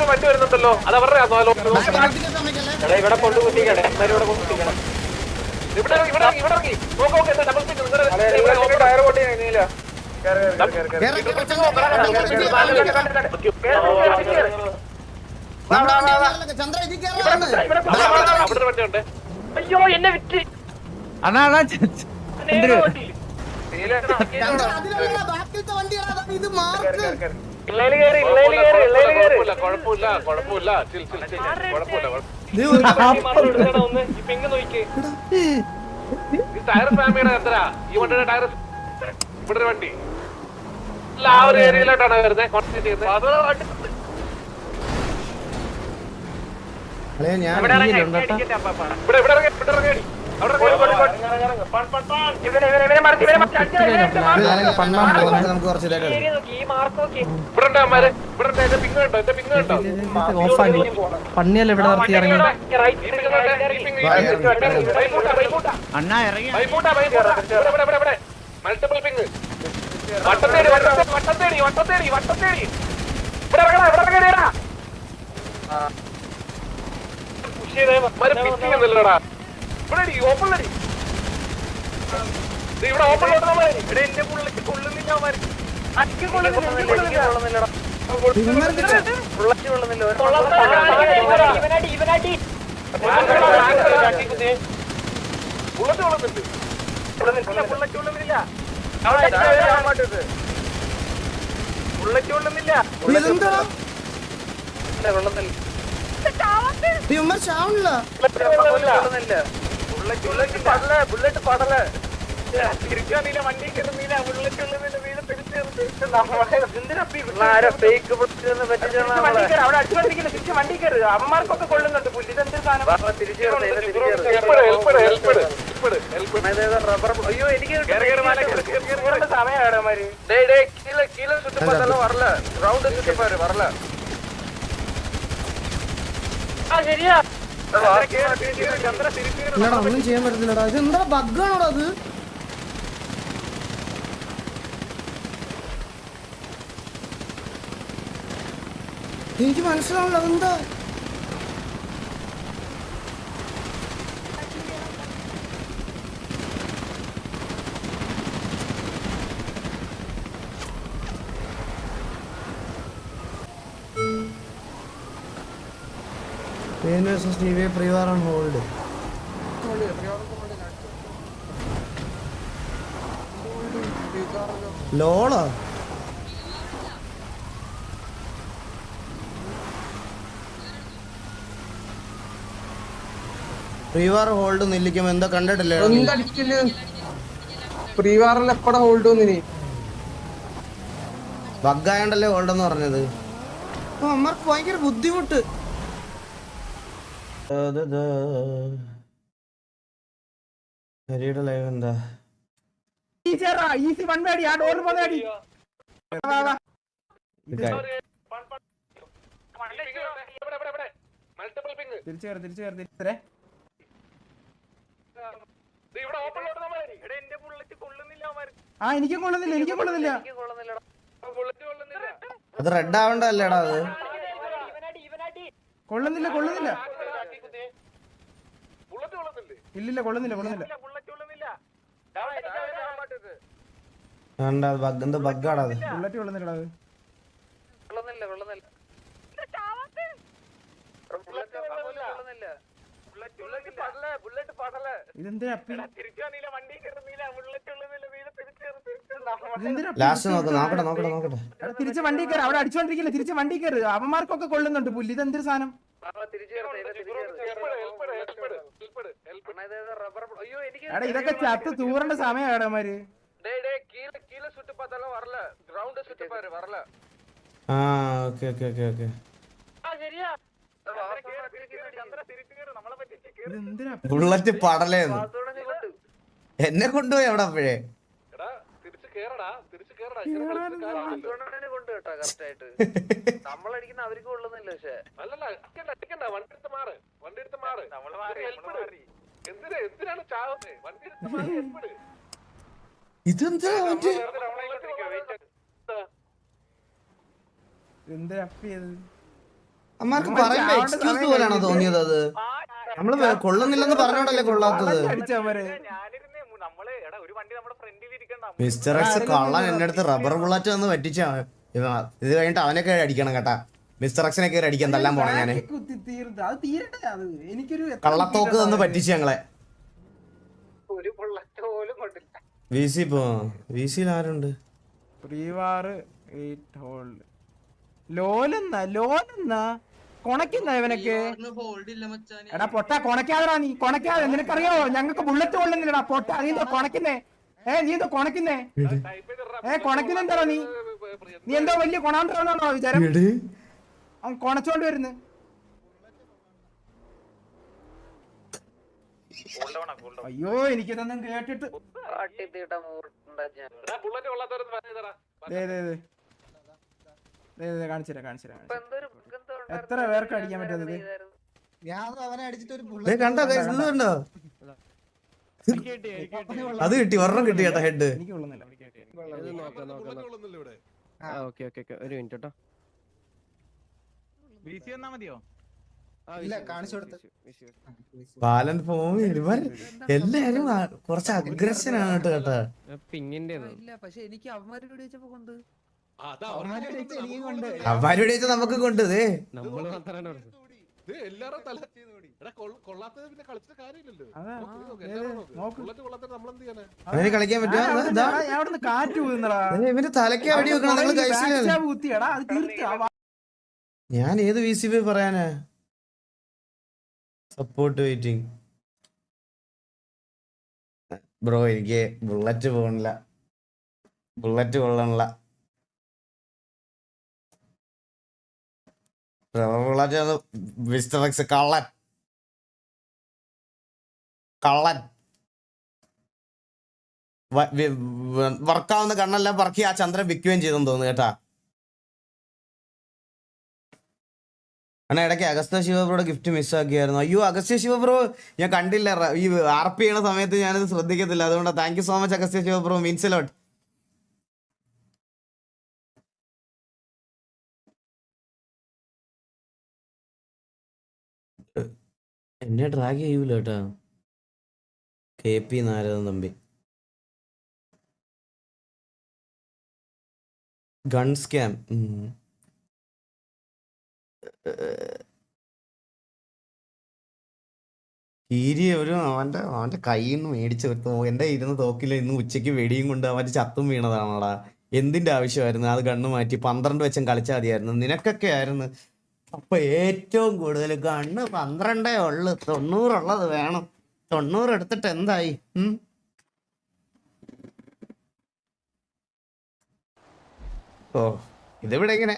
വണ്ടി വരുന്നുണ്ടല്ലോ അത് അവരുടെ ഇവിടെ കൊണ്ടുകുത്തിക്കണേ ഇവിടെ ഇറങ്ങി ടയർ പൊട്ടി അയ്യോ എന്നെ വിറ്റ് ടയർ ഫാമിയുടെ എന്തരാ ഈ വണ്ടിയുടെ ടയർ ഇവിടെ വണ്ടി ആ ഒരു ഏരിയയിലോട്ടാണ് വരുന്നത് കോൺസെൻട്രേറ്റ് പന്നിയല്ല ഇവിടെ നിർത്തി ഇറങ്ങി മൾട്ടിപ്പിൾ പിങ് വട്ടത്തേടി വട്ടത്തേടി വട്ടത്തേടി വട്ടത്തേടി ഇവിടെ ഇറങ്ങടാ ല്ലടാ ഇവിടെ ഓപ്പൺ അടി ഇവിടെ ഓപ്പൺ ഇവിടെ എന്റെ പുള്ളിക്ക് കൊള്ളുന്നില്ല ബുള്ളറ്റ് പടല തിരിക്കാനില്ല വണ്ടി കയറുന്നില്ല ബുള്ളറ്റ് അവിടെ അടിച്ചുകൊണ്ടിരിക്കില്ല തിരിച്ച് വണ്ടി കയറുക അമ്മമാർക്കൊക്കെ കൊള്ളുന്നുണ്ട് പുല്ലിതെന്ത് സാധനം റബ്ബർ അയ്യോ എനിക്ക് സമയമാണ് കീഴ ചുറ്റുപാടെല്ലാം വരല റൗണ്ട് ചുറ്റുപാട് വരല ആ ശരിയാ ഒന്നും ചെയ്യാൻ പറ്റത്തില്ലടാ ഇത് എന്താ ബഗ്ഗാണോടാ അത് എനിക്ക് മനസ്സിലാവില്ല അതെന്താ പ്രിവാർ ഓൺ ഹോൾഡ് ലോളാ പ്രീവാർ ഹോൾഡ് നെല്ലിക്കുമ്പോ എന്താ കണ്ടിട്ടില്ലേ പ്രീവാറിൽ എപ്പടെ ഹോൾഡ് വന്നിനി ബഗ്ഗായോണ്ടല്ലേ ഹോൾഡ് എന്ന് പറഞ്ഞത് അമ്മർക്ക് ഭയങ്കര ബുദ്ധിമുട്ട് ഹരിയുടെ ലൈവ് എന്താ ഈസി വൺ അടി ആ ഡോർ പോലെ അടി തിരിച്ചു കയറി ആ എനിക്കും കൊള്ളുന്നില്ല അത് റെഡ് ആവണ്ടല്ലേടാ അത് കൊള്ളുന്നില്ല ഇല്ലില്ല കൊള്ളുന്നില്ല എന്താ ബഗ്ഗാടാ അത് ബുള്ളറ്റ് കൊള്ളുന്നില്ലടാ അത് തിരിച്ച് വണ്ടി കയറി അവിടെ അടിച്ചോണ്ടിരിക്കില്ല തിരിച്ച് വണ്ടി കയറി അവന്മാർക്കൊക്കെ കൊള്ളുന്നുണ്ട് പുല്ല് ഇതെന്തൊരു സാധനം എടാ ഇതൊക്കെ ചത്ത് തൂറേണ്ട സമയമാടമാര് சுட்டு பார்த்தாலும் வரல கிரவுண்ட் சுட்டு பாரு வரல ആ ഓക്കെ ഓക്കെ ഓക്കെ ഓക്കെ ഇതെന്തിനാ ബുള്ളറ്റ് പടലേന്ന് എന്നെ കൊണ്ടുപോയി അവിടെ അപ്പോഴേ എടാ തിരിച്ചു കേറടാ കൊണ്ട് കേട്ടോ കറക്റ്റ് ആയിട്ട് നമ്മളടിക്കുന്ന അവർക്ക് കൊള്ളുന്നില്ല പക്ഷെ അല്ലല്ല അടിക്കണ്ട വണ്ടി എടുത്ത് മാറ് എന്തിനാണ് ചാവുന്നത് വണ്ടി എടുത്ത് മാറി help ഇട്. ഇതെന്താ മറ്റേ എന്തിനാ അപ്പിയത് അമ്മമാർക്ക് പറയുമ്പോ എക്സ്ക്യൂസ് പോലെയാണോ തോന്നിയത് അത് നമ്മള് കൊള്ളുന്നില്ലെന്ന് പറഞ്ഞോണ്ടല്ലേ കൊള്ളാത്തത് അടിച്ചവരെ നമ്മള് എടാ ഒരു വണ്ടി നമ്മുടെ ഫ്രണ്ടിൽ ഇരിക്കണ്ട മിസ്റ്റർ എക്സ് കള്ളൻ എന്റെ അടുത്ത് റബ്ബർ ബുള്ളറ്റ് വന്ന് പറ്റിച്ചാ ഇത് കഴിഞ്ഞിട്ട് അവനെ കയറി അടിക്കണം കേട്ടാ മിസ്റ്റർ എക്സിനെ കയറി അടിക്കാൻ തല്ലാൻ പോണേ ഞാന് കുത്തി തീർത്ത് അത് തീരട്ടെ അത് എനിക്കൊരു കള്ളത്തോക്ക് തന്ന് പറ്റിച്ചു ഞങ്ങളെ ഒരു ബുള്ളറ്റ് പോലും കൊണ്ടില്ല വിസിയിൽ ആരുണ്ട് പ്രീവാറ് 8 ഹോൾഡ് ലോലെന്നാ കൊണക്കുന്ന ഇവനൊക്കെ എടാ പൊട്ടാ കൊണക്കാതെടാ നീ കൊണക്കാതെ നിനക്കറിയോ ഞങ്ങൾക്ക് ബുള്ളറ്റ് കൊള്ളുന്നില്ലടാ പൊട്ടാ നീ എന്തോ കൊണക്കുന്നേ നീ എന്തോ കൊണക്കുന്നേ കൊണക്കുന്നെന്താടാ നീ എന്തോ വലിയ കൊണാണ്ടോ വിചാരം അവൻ കൊണച്ചോണ്ട് വരുന്നു അയ്യോ എനിക്കിതൊന്നും കേട്ടിട്ട് ബുള്ളറ്റ് കൊള്ളാത്തവരെന്ന് പറഞ്ഞതാ കാണിച്ചുതരാം എത്ര പേർക്ക് അടിക്കാൻ പറ്റുന്നത് കണ്ടോ guys, ഇത് കണ്ടോ അത് കിട്ടി ഒരെണ്ണം കിട്ടി കേട്ടോ ഹെഡ് എനിക്ക് കൊള്ളുന്നില്ല ഒരു മിനിറ്റ് കേട്ടോ ബാലൻ ഫോം എല്ലാരും കുറച്ച് അഗ്രഷൻ ആണ് കേട്ടോ പിന്നിന്റെ ഇല്ല പക്ഷെ എനിക്ക് അവന്മാരോട് ചോദിച്ചപ്പോ കൊണ്ട് അവന്മാരോട് ചോദിച്ചാൽ നമുക്ക് കൊണ്ട് നമ്മള് മാത്രമാണ് എല്ലാരും തല എടാ കൊള്ളാത്തത് പിന്നെ കളിച്ചിട്ട് കാര്യമില്ലല്ലോ ബുള്ളറ്റ് കൊള്ളാത്തത് നമ്മളെന്ത് ചെയ്യാനാ അവന് കളിക്കാൻ പറ്റുമോ ഞാൻ അവിടുന്ന് കാറ്റ് പോകുന്നടാ ഇവന്റെ തലയ്ക്ക് അടി വെക്കണം നിങ്ങൾ കഴിച്ചില്ല ഊത്തിയടാ അത് തീർത്ത് ഞാൻ ഏത് വി സി പി പറയാനാ സപ്പോർട്ട് വെയിറ്റിംഗ് ബ്രോ എനിക്ക് ബുള്ളറ്റ് പോകണില്ല ബുള്ളറ്റ് കൊള്ളണില്ല ബുള്ളറ്റ് മിസ്റ്റർ എക്സ് കള്ളൻ വർക്കാവുന്ന കണ്ണെല്ലാം പറക്കി ആ ചന്ദ്രൻ വിൽക്കുകയും ചെയ്തെന്ന് തോന്നുന്നു കേട്ടാ അണ്ണാ ഇടയ്ക്ക് അഗസ്ത്യ ശിവബ്രോയുടെ ഗിഫ്റ്റ് മിസ്സാക്കിയായിരുന്നു അയ്യോ അഗസ്ത്യ ശിവബ്രോ ഞാൻ കണ്ടില്ല ഈ RP ചെയ്യണ സമയത്ത് ഞാനത് ശ്രദ്ധിക്കത്തില്ല അതുകൊണ്ട് thank you so much Agastya ശിവബ്രോ മീൻസ് എ ലോട്ട് എന്നെ ഡ്രാഗ് ചെയ്യൂല കേട്ടാ KP Naradan Thampi gun scam കീരി അവന്റെ കയ്യിൽ നിന്ന് മേടിച്ച് എന്റെ ഇരുന്ന് തോക്കില്ല ഇന്ന് ഉച്ചയ്ക്ക് വെടിയും കൊണ്ട് അവന്റെ ചത്തും വീണതാണോടാ എന്തിന്റെ ആവശ്യമായിരുന്നു അത് കണ്ണ് മാറ്റി 12 വെച്ചും കളിച്ചാൽ മതിയായിരുന്നു നിനക്കൊക്കെ ആയിരുന്നു അപ്പൊ ഏറ്റവും കൂടുതൽ കണ്ണ് 12 ഉള്ളു 90 ഉള്ളത് വേണം 90 എടുത്തിട്ട് എന്തായി ഓ ഇതിവിടെ ഇങ്ങനെ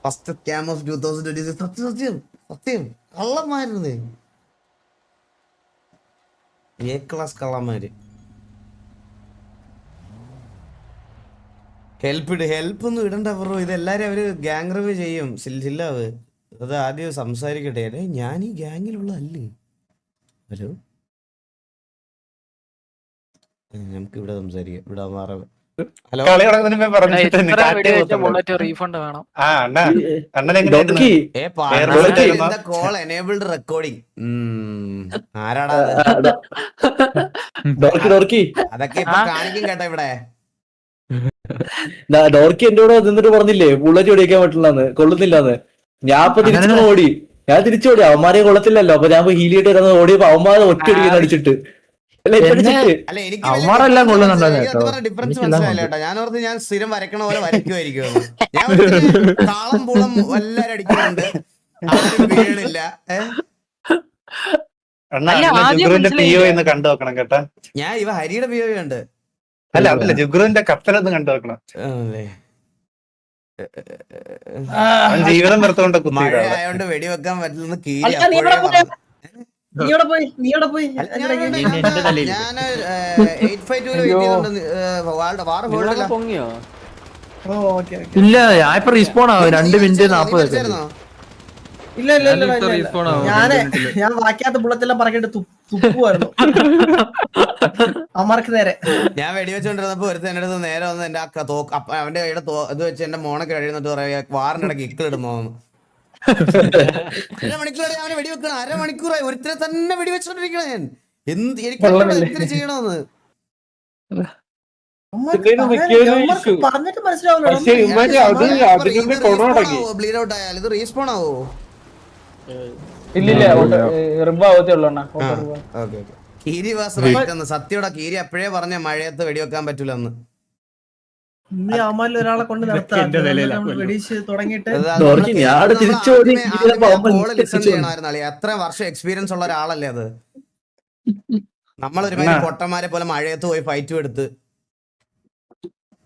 ഫസ്റ്റ് ക്യാം ഓഫ് 2026 സത്യം കള്ളന്മാരുന്നേ A ക്ലാസ് കള്ളന്മാര് ഹെൽപ്പ് ഒന്നും ഇടണ്ട ബ്രോ ഇതെല്ലാരും അവര് ഗ്യാങ് റിവ്യൂ ചെയ്യും ചില്ലാവ് അത് ആദ്യം സംസാരിക്കട്ടെ ഞാൻ ഈ ഗ്യാങ്ങിലുള്ളതല്ലേ ഹലോ നമുക്ക് ഇവിടെ സംസാരിക്കാം ഇവിടെ മാറാം ഹലോ റീഫണ്ട് വേണം കോൾ എനേബിൾഡ് റെക്കോർഡിംഗ് ആരാടാ അതൊക്കെ ഇപ്പൊ കാണിക്കും കേട്ടോ ഇവിടെ ഡോർക്കി എന്റെ കൂടെ നിന്നിട്ട് പറഞ്ഞില്ലേ ബുള്ളറ്റ് ഓടിക്കാൻ പറ്റില്ലെന്ന് കൊള്ളുന്നില്ലെന്ന് ഞാൻ ഇപ്പൊ തിരിച്ചു ഓടി അവന്മാരെ കൊള്ളത്തില്ലല്ലോ അപ്പൊ ഞാൻ ഹീലിയിട്ട് വരുന്നത് ഓടിയപ്പോ അവന്മാരെ ഒറ്റ അടിക്കുന്ന അടിച്ചിട്ട് അവന്മാരെല്ലാം ഡിഫറൻസ് മനസ്സിലായില്ല കേട്ടോ ഞാൻ ഓർത്ത് ഞാൻ സ്ഥിരം വരക്കണ പോലെ വരയ്ക്കുമായിരിക്കും ഞാൻ താളം പൂളം എല്ലാരും അടിക്കുന്നുണ്ട് ആരും വീണില്ല ജുഗ്രുവിന്റെ PO എന്ന് കണ്ടു നോക്കണം കേട്ടാ. ഞാൻ ഇവ ഹരിയുടെ POV ഉണ്ട്. അല്ല അതല്ല, ജുഗ്രുവിന്റെ കപ്പലൊന്ന് കണ്ടു നോക്കണം. ആണല്ലേ? അവൻ ജീവിതം വെറുത്തോണ്ട് മഴ കുത്തിയിട്ടാണ്. ആയോണ്ട് വെടിവെക്കാൻ പറ്റില്ലെന്ന് കീരി അല്ല, നീ ഇവിടെ അപ്പോഴേ പറഞ്ഞു. നീ എവിടെ പോയി ഞാൻ 852 വെയിറ്റ് ചെയ്തോണ്ട് വാർ ഹോൾഡില്ല. ഇല്ല ഞാൻ ഇപ്പൊ റീസ്പോൺ ആവും 2 മിനിറ്റ് 40 സെക്കൻഡ്. ഇല്ല ഞാൻ ബാക്കിയാത്ത ബുള്ളറ്റെല്ലാം പറക്കിട്ട് തുപ്പുമായിരുന്നു അമ്മർക്ക് നേരെ. ഞാൻ വെടിവെച്ചോണ്ടിരുന്നപ്പോ ഒരുത്ത എന്റെ അടുത്ത് നേരെ വന്ന് എന്റെ അവന്റെ കയ്യുടെ ഇത് വെച്ച് എന്റെ മോണൊക്കെ കഴിയുന്നിട്ട് പറയാ വാറിനിടയ്ക്ക് ഇക്കിളിടുന്നോന്ന്. അരമണിക്കൂറായി അവനെ വെടിവെക്കണം. അരമണിക്കൂറായി ഒരുത്തരെ തന്നെ വെടിവെച്ചോണ്ടിരിക്കണ ഞാൻ. എനിക്ക് എന്തിനു ചെയ്യണമെന്ന് പറഞ്ഞിട്ട് മനസ്സിലാവില്ല. ബ്ലീഡ് ഔട്ട് ആയാൽ ഇത് റീസ്പോൺ ആവോ? സത്യോടെ കീരി അപ്പോഴേ പറഞ്ഞ മഴയത്ത് വെടിവെക്കാൻ പറ്റൂലെന്ന്. നീ അമ്മയിൽ ഒരാളെ കൊണ്ട് നടത്താം വെടിച്ച് തുടങ്ങിയിട്ട് എത്ര വർഷം എക്സ്പീരിയൻസ് ഉള്ള ഒരാളല്ലേ അത്. നമ്മളൊരു പൊട്ടന്മാരെ പോലെ മഴയത്ത് പോയി ഫൈറ്റും എടുത്ത്.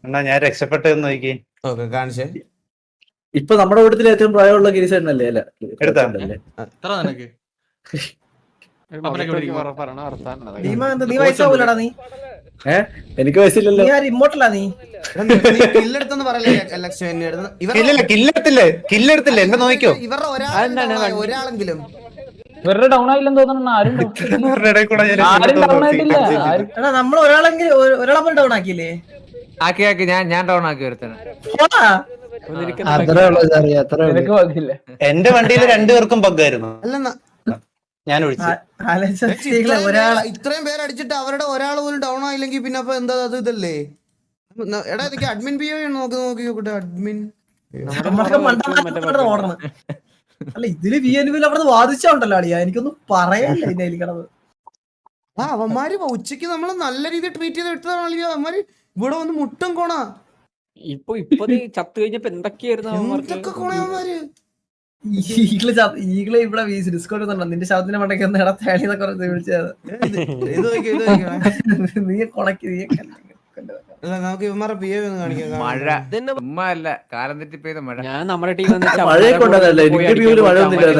എന്നാ ഞാൻ രക്ഷപ്പെട്ടെന്ന് നോക്കി. ഓക്കെ കാണിച്ചേ. ഇപ്പൊ നമ്മുടെ കൂട്ടത്തിൽ ഏറ്റവും പ്രായമുള്ള ഗിരീശനല്ലേ? അല്ല നീ വയസ്സാവൂലടാ. നീ എനിക്ക് വയസ്സില്ലല്ലോ. നീ ഇമ്മോട്ടലാ. നീ കില്ലെടുത്തെന്ന് പറയല്ലേ? കില്ലെടുത്തില്ലേ എന്നെ നോക്കിയോ? ഇവരുടെ ഒരാളെങ്കിലും ഇവരുടെ ഡൗൺ ആയില്ലെന്ന് തോന്നുന്നു. ആരും എടാ നമ്മൾ ഒരാളെ ഡൗൺ ആക്കിയില്ലേ? ആക്കി ഞാൻ ഡൗൺ ആക്കി വരുത്തണം. എന്റെ വണ്ടിയിൽ 2 പേർക്കും ബഗ്ഗായിരുന്നു. ഞാൻ ഇത്രയും പേര് അടിച്ചിട്ട് അവരുടെ ഒരാൾ പോലും ഡൗൺ ആയില്ലെങ്കിൽ പിന്നെ അപ്പൊ എന്താ അത് ഇതല്ലേ? എടാ എനിക്ക് അഡ്മിൻ PO നോക്കിയോട്ടെ. അഡ്മിൻ ഓടണം. അല്ല ഇതില് VNV അവിടെ വാദിച്ചോണ്ടല്ലോ അടിയാ. എനിക്കൊന്നും പറയാനില്ല ഇതിനെ കിടന്ന്. അവന്മാര് ഉച്ചക്ക് നമ്മള് നല്ല രീതിയിൽ ട്രീറ്റ് ചെയ്ത് എടുത്തതാണ്. അവന്മാര് ഇവിടെ വന്ന് മുട്ടും കോണാ. ഇപ്പൊ ചത്തു കഴിഞ്ഞപ്പോ എന്തൊക്കെയായിരുന്നു കോണയന്മാര്. ഈകളെ ഇവിടെ ഡിസ്കൗണ്ട് തന്നോ നിന്റെ ശബ്ദത്തിന്റെ മണ്ടയ്ക്ക് ഒന്ന് ഇടത്തേളിന്നൊക്കെ വിളിച്ചത്. നീ കൊണക്കി നമുക്ക് ഇവന്മാരെ PO ഒന്ന് കാണിക്കാം. മഴ ഉമ്മ അല്ല കാലം തെറ്റി പെയ്ത മഴ. ഞാൻ നമ്മുടെ ടീം മഴയെ കൊണ്ടതല്ല. എനിക്ക് വ്യൂവിൽ മഴ ഒന്നുമില്ല.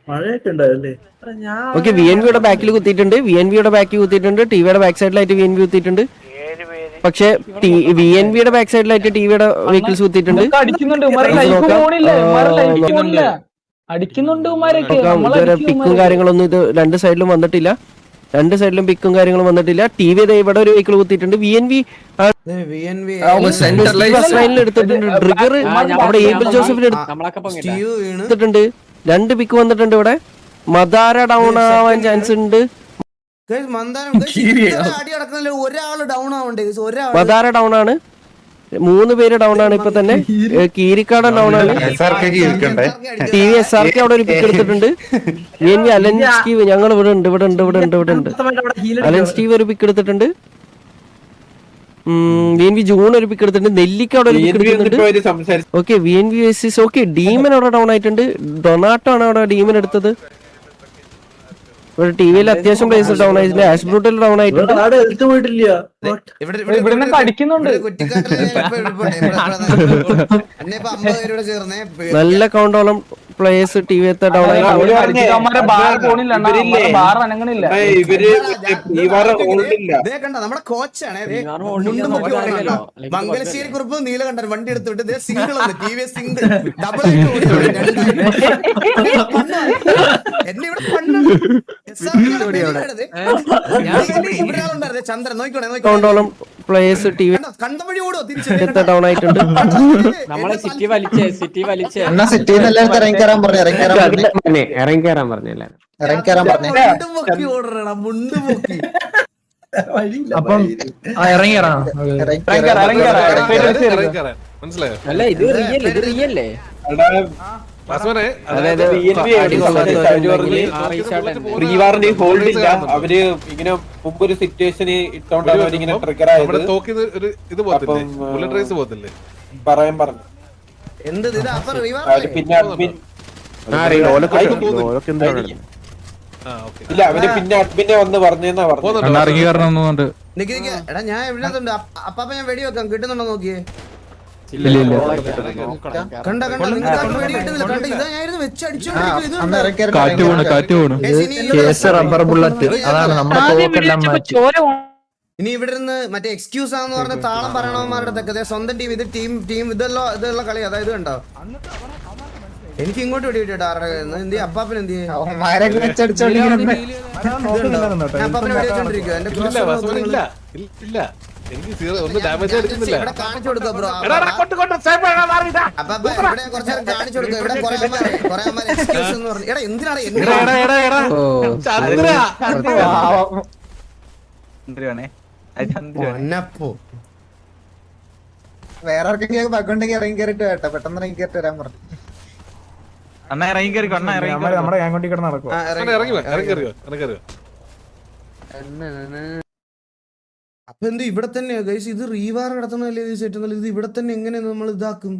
മഴയൊക്കെ ഉണ്ടാവില്ലേ? ഓക്കെ VNVയുടെ ബാക്കിൽ കുത്തിയിട്ടുണ്ട്. VNVയുടെ ബാക്കിൽ കുത്തിയിട്ടുണ്ട്. ടിവിയുടെ ബാക്ക് സൈഡിലായിട്ട് VNV കുത്തിയിട്ടുണ്ട്. പക്ഷെ VNVയുടെ ബാക്ക് സൈഡിലായിട്ട് ടിവിയുടെ വെഹിക്കിൾസ് കുത്തിയിട്ടുണ്ട്. പിക്കും കാര്യങ്ങളൊന്നും ഇത് 2 സൈഡിലും വന്നിട്ടില്ല. 2 സൈഡിലും പിക്കും കാര്യങ്ങളും വന്നിട്ടില്ല. ടിവി ഇവിടെ ഒരു വെഹിക്കിൾ കുത്തിയിട്ടുണ്ട്. VNV എടുത്തിട്ടുണ്ട്. ട്രിഗർ അവിടെ ഏബിൾ ജോസഫിന് എടുത്തിട്ടുണ്ട്. 2 പിക്ക് വന്നിട്ടുണ്ട്. ഇവിടെ മദാര ഡൗൺ ആവാൻ ചാൻസ് ഉണ്ട്. മദാര ഡൗൺ ആണ്. 3 പേര് ഡൗൺ ആണ് ഇപ്പൊ തന്നെ. കീരിക്കാടൻ ഡൗൺ ആണ്. TV SRK അവിടെ ഒരു പിക്ക് എടുത്തിട്ടുണ്ട്. VNV അലൻ സ്റ്റീവ് ഞങ്ങൾ ഇവിടെ ഉണ്ട്. അലൻ സ്റ്റീവ് ഒരു പിക്ക് എടുത്തിട്ടുണ്ട്. VNV ജൂൺ ഒരു പിക്ക് എടുത്തിട്ടുണ്ട്. നെല്ലിക്ക അവിടെ ഒരു പിക്ക് എടുത്തിട്ടുണ്ട്. Okay VNV versus okay demon അവിടെ ഡൗൺ ആയിട്ടുണ്ട്. ഡൊണാട്ടോ ആണ് അവിടെ ഡീമൻ എടുത്തത്. ഇവിടെ ടിവിയിൽ അത്യാവശ്യം പ്ലേസ് ഡൗൺ ആയിട്ടുണ്ട്. ആഷ് ബ്രൂട്ടൽ ഡൗൺ ആയിട്ടുണ്ട്. നല്ല കൗണ്ടോളം പ്ലേയേഴ്സ് ടിവിത്തെ ഡൗൺ ആയിട്ടുണ്ട്. നമ്മുടെ കോച്ചാണ് മംഗലശ്ശേരി കുറിപ്പ് നീലകണ്ഠൻ വണ്ടി എടുത്തിട്ട് സിംഗിൾ TV സിംഗിൾ ഡബിൾ എന്നെ ഇവിടെ ചന്ദ്രൻ നോക്കിക്കോണേ. കൗണ്ടോളം പ്ലേയേഴ്സ് ടിവി കണ്ടവഴി ഓടോ ഡൗൺ ആയിട്ടുണ്ട്. ഇറങ്ങിക്കയറാൻ പറഞ്ഞില്ല. മനസ്സിലായോ? ഇത് റിയല്ലേ? പ്രീവാറിന്റെ ഹോൾഡ് ഇല്ല. അവര് ഇങ്ങനെ മുമ്പ് ഒരു സിറ്റുവേഷന് ഇട്ടോണ്ടാണ് അവരിങ്ങനെ ട്രിഗർ ആയത്. ഇത് പോകത്തില്ലേ? പറയാൻ പറഞ്ഞു എന്ത് ഇത് അപ്പൊ അവര് പിന്നെ അഡ്മിൻ ഇല്ല അവര് പിന്നെ അഡ്മിനെ വന്ന് പറഞ്ഞെന്നാ പറഞ്ഞു. എടാ ഞാൻ എവിടെയുണ്ട് അപ്പാപ്പ ഞാൻ വെടി വെക്കാം കിട്ടുന്നുണ്ടോ നോക്കിയേ കണ്ട നിങ്ങൾക്ക് വെടി കിട്ടുന്നില്ല കണ്ട ഇതാ ഞാൻ വെച്ച് റബ്ബർ ബുള്ളറ്റ് അതാണ് നമ്മുടെ ഇനി ഇവിടെ നിന്ന് മറ്റേ എക്സ്ക്യൂസ് ആണെന്ന് പറഞ്ഞ താളം പറയണവന്മാരുടെ തെക്കതെ സ്വന്തം ടീം ഇത് ടീം ഇതുള്ള കളി അതായത് കണ്ടോ എനിക്ക് ഇങ്ങോട്ട് വെടി കിട്ടിട്ടോ ആരുടെ എന്ത് അപ്പാപ്പൻ എന്ത് അപ്പാപ്പനെ വെടി വെച്ചോണ്ടിരിക്കുക എന്റെ ഇവിടെ കാണിച്ചു കൊടുക്കുക ബ്രോ അപ്പാപ്പ ഇവിടെ കുറച്ചു നേരം കാണിച്ചു കൊടുക്കുക ഇവിടെ കുറെ അമ്മ എക്സ്ക്യൂസ് എന്ന് പറഞ്ഞു എടാ എന്തിനാണ് വേറെ ആർക്കെങ്കിലും ബഗ്ഗുണ്ടെങ്കിൽ ഇറങ്ങി കയറിട്ട് കേട്ടോ പെട്ടെന്ന് ഇറങ്ങി കയറിട്ട് വരാൻ പറഞ്ഞു നമ്മുടെ ഞാൻ കൊണ്ടി കിടന്ന് നടക്കും അപ്പൊ എന്ത് ഇവിടെ തന്നെയാ ഗൈസ് ഇത് റീവാർ നടത്തണല്ലേ ഇത് സെറ്റ് ഇത് ഇവിടെ തന്നെ എങ്ങനെ നമ്മൾ ഇതാക്കും